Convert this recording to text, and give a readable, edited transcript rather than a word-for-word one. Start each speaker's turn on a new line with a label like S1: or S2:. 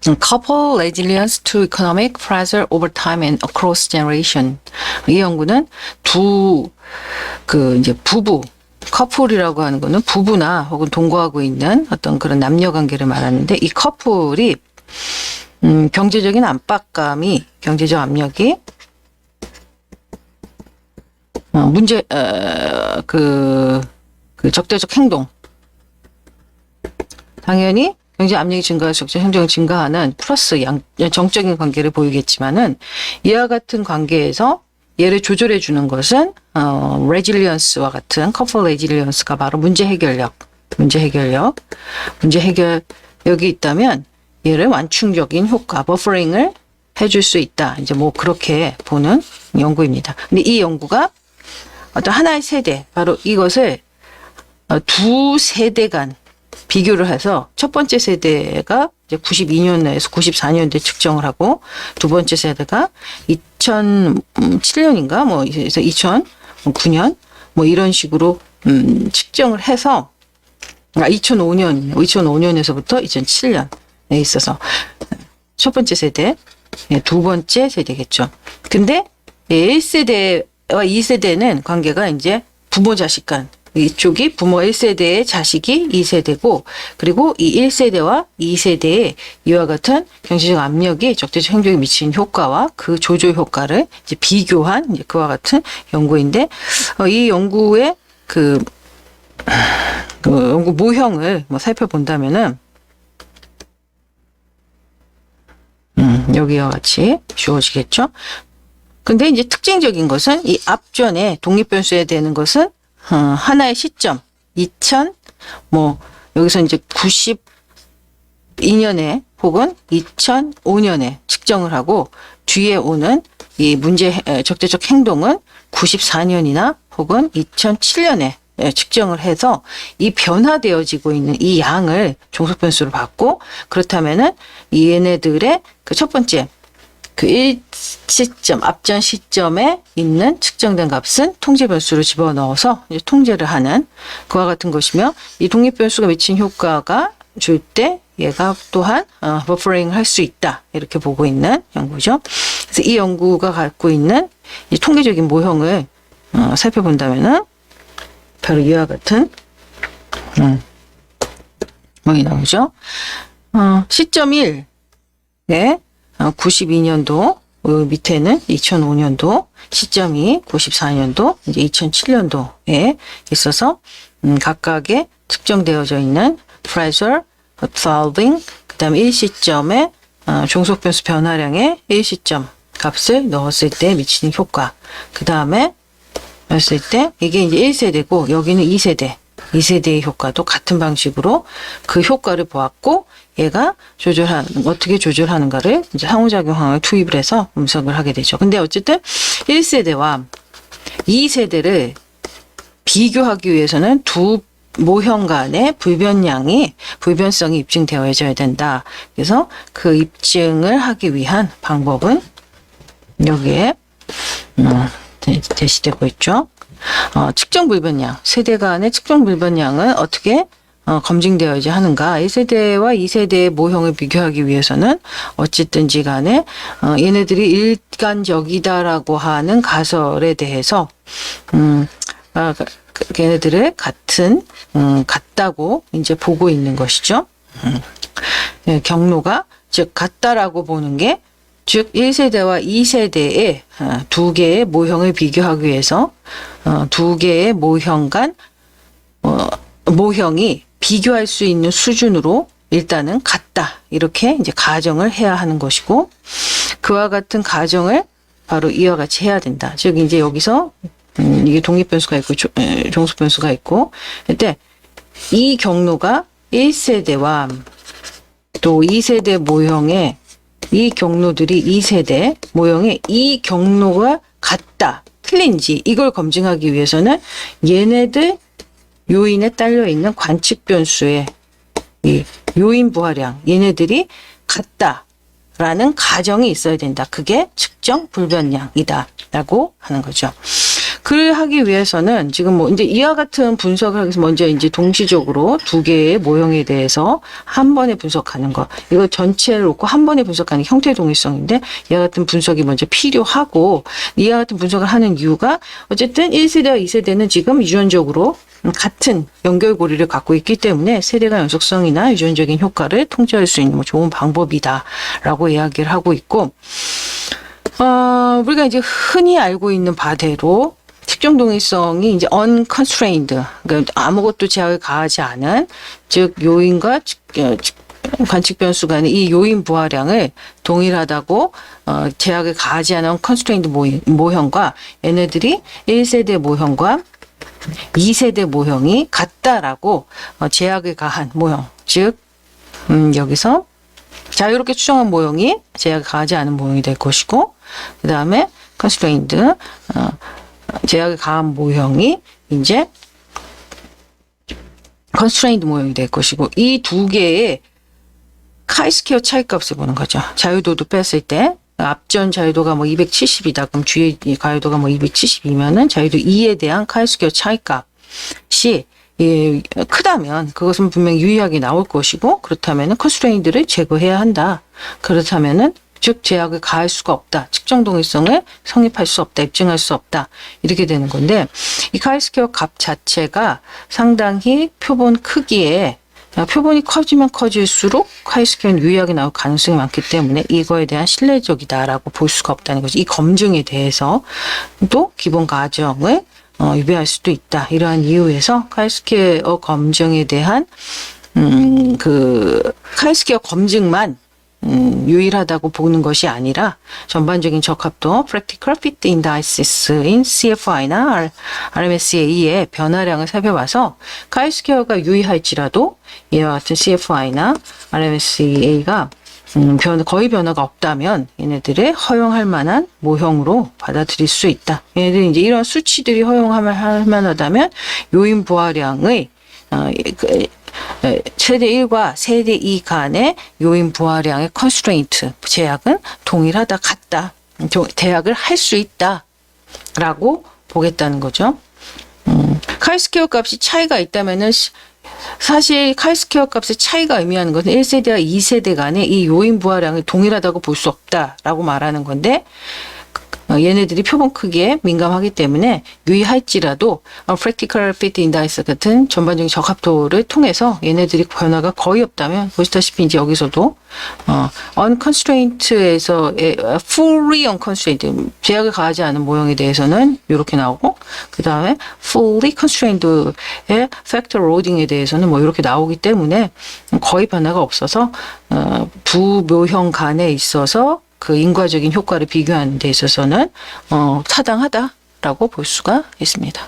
S1: Couple resilience to economic pressure over time and across generation. 이 연구는 이제 부부, 커플이라고 하는 거는 부부나 혹은 동거하고 있는 어떤 그런 남녀 관계를 말하는데, 이 커플이, 경제적인 압박감이, 경제적 압력이, 적대적 행동. 당연히 경제 압력이 증가할수록 행정이 증가하는 플러스 정적인 관계를 보이겠지만은, 이와 같은 관계에서 얘를 조절해 주는 것은 resilience와 같은 couple resilience가 바로 문제 해결력이 있다면 얘를 완충적인 효과, 버퍼링을 해줄 수 있다. 이제 뭐 그렇게 보는 연구입니다. 근데 이 연구가 어떤 하나의 세대, 바로 이것을 두 세대 간 비교를 해서 첫 번째 세대가 이제 92년에서 94년대 측정을 하고, 두 번째 세대가 2007년인가 뭐 그래서 2009년 뭐 이런 식으로 측정을 해서 2005년에서부터 2007년에 있어서 첫 번째 세대, 두 번째 세대겠죠. 근데 1세대와 2세대는 관계가 이제 부모 자식 간, 이쪽이 부모 1세대의 자식이 2세대고, 그리고 이 1세대와 2세대의 이와 같은 경제적 압력이 적대적 행동에 미치는 효과와 그 조절 효과를 이제 비교한 이제 그와 같은 연구인데, 이 연구의 그 연구 모형을 뭐 살펴본다면은, 여기와 같이 주어지겠죠. 근데 이제 특징적인 것은 이 앞전에 독립변수에 되는 것은 하나의 시점, 여기서 이제 92년에 혹은 2005년에 측정을 하고, 뒤에 오는 이 적대적 행동은 94년이나 혹은 2007년에 측정을 해서 이 변화되어지고 있는 이 양을 종속변수로 받고, 그렇다면은 얘네들의 그 첫 번째 그 1시점, 앞전 시점에 있는 측정된 값은 통제 변수로 집어넣어서 이제 통제를 하는 그와 같은 것이며, 이 독립 변수가 미친 효과가 줄 때 얘가 또한 버퍼링을 할 수 있다, 이렇게 보고 있는 연구죠. 그래서 이 연구가 갖고 있는 이 통계적인 모형을 살펴본다면은 바로 이와 같은 모형이 나오죠. 시점 1에 92년도, 밑에는 2005년도, 시점이 94년도, 이제 2007년도에 있어서 각각의 측정되어져 있는 pressure, solving, 그 다음에 1시점에 종속변수 변화량의 1시점 값을 넣었을 때 미치는 효과, 그 다음에 넣었을 때 이게 이제 1세대고 여기는 2세대의 효과도 같은 방식으로 그 효과를 보았고, 얘가 어떻게 조절하는가를 이제 상호작용항을 투입을 해서 분석을 하게 되죠. 근데 어쨌든 1세대와 2세대를 비교하기 위해서는 두 모형 간의 불변성이 입증되어져야 된다. 그래서 그 입증을 하기 위한 방법은 여기에 제시되고 있죠. 측정 불변량, 세대 간의 측정 불변량은 어떻게 검증되어야지 하는가. 1세대와 2세대의 모형을 비교하기 위해서는 어쨌든지 간에 얘네들이 일관적이다라고 하는 가설에 대해서 걔네들을 같다고 이제 보고 있는 것이죠. 경로가 즉 같다라고 보는 게, 즉 1세대와 2세대의 두 개의 모형을 비교하기 위해서 두 개의 모형 간 모형이 비교할 수 있는 수준으로 일단은 같다, 이렇게 이제 가정을 해야 하는 것이고, 그와 같은 가정을 바로 이와 같이 해야 된다. 즉 이제 여기서 이게 독립변수가 있고 종속변수가 있고, 근데 이 경로가 1세대와 또 2세대 모형의 이 경로들이 2세대 모형의 이 경로가 같다, 틀린지 이걸 검증하기 위해서는 얘네들 요인에 딸려 있는 관측 변수의 이 요인 부하량, 얘네들이 같다라는 가정이 있어야 된다. 그게 측정 불변량이다라고 하는 거죠. 그를 하기 위해서는 지금 뭐 이제 이와 같은 분석을 하기 위해서 먼저 이제 동시적으로 두 개의 모형에 대해서 한 번에 분석하는 거. 이거 전체를 놓고 한 번에 분석하는 게 형태 동일성인데 이와 같은 분석이 먼저 필요하고 이와 같은 분석을 하는 이유가 어쨌든 1세대와 2세대는 지금 유전적으로 같은 연결고리를 갖고 있기 때문에 세대간 연속성이나 유전적인 효과를 통제할 수 있는 뭐 좋은 방법이다라고 이야기를 하고 있고, 우리가 이제 흔히 알고 있는 바대로 특정 동일성이 이제 unconstrained, 그러니까 아무것도 제약을 가하지 않은, 즉 요인과 관측 변수 간의 이 요인 부하량을 동일하다고 제약을 가하지 않은 constrained 모형과 얘네들이 1세대 모형과 2세대 모형이 같다라고 제약을 가한 모형, 즉 여기서 자유롭게 추정한 모형이 제약을 가하지 않은 모형이 될 것이고, 그 다음에 constrained 제약을 가한 모형이 이제 constrained 모형이 될 것이고, 이 두 개의 카이스퀘어 차이값을 보는 거죠. 자유도도 뺐을 때 앞전 자유도가 뭐 270이다. 그럼 뒤에 자유도가 뭐 270이면은 자유도 2에 대한 카이스퀘어 차이값이 크다면 그것은 분명히 유의하게 나올 것이고, 그렇다면은 컨스트레인트를 제거해야 한다. 그렇다면은 즉 제약을 가할 수가 없다. 측정 동일성을 성립할 수 없다. 입증할 수 없다. 이렇게 되는 건데, 이 카이스퀘어 값 자체가 상당히 표본 크기에 표본이 커지면 커질수록 카이스퀘어는 유의하게 나올 가능성이 많기 때문에 이거에 대한 신뢰적이다라고 볼 수가 없다는 거죠. 이 검증에 대해서 또 기본 가정을 위배할 수도 있다. 이러한 이유에서 카이스퀘어 검증에 대한 그 카이스퀘어 검증만 유일하다고 보는 것이 아니라 전반적인 적합도 Practical Fit Indices인 CFI나 RMSE의 변화량을 살펴봐서 카이스퀘어가 유의할지라도 이와 같은 CFI나 RMSE가 거의 변화가 없다면 얘네들의 허용할 만한 모형으로 받아들일 수 있다. 얘네들이 이제 이런 수치들이 허용할 만하다면 요인 부하량의 세대 1과 세대 2 간의 요인 부하량의 컨스트레인트 제약은 동일하다, 같다, 대약을 할 수 있다 라고 보겠다는 거죠. 카이스퀘어 값이 차이가 있다면은 사실 카이스퀘어 값의 차이가 의미하는 것은 1세대와 2세대 간의 이 요인 부하량이 동일하다고 볼 수 없다라고 말하는 건데, 얘네들이 표본 크기에 민감하기 때문에 유의할지라도 Practical Fit Index 같은 전반적인 적합도를 통해서 얘네들이 변화가 거의 없다면, 보시다시피 이제 여기서도 unconstraint에서 fully unconstrained 제약을 가하지 않은 모형에 대해서는 이렇게 나오고, 그 다음에 fully constrained의 factor loading에 대해서는 뭐 이렇게 나오기 때문에 거의 변화가 없어서 두 모형 간에 있어서 그 인과적인 효과를 비교하는 데 있어서는 타당하다라고 볼 수가 있습니다.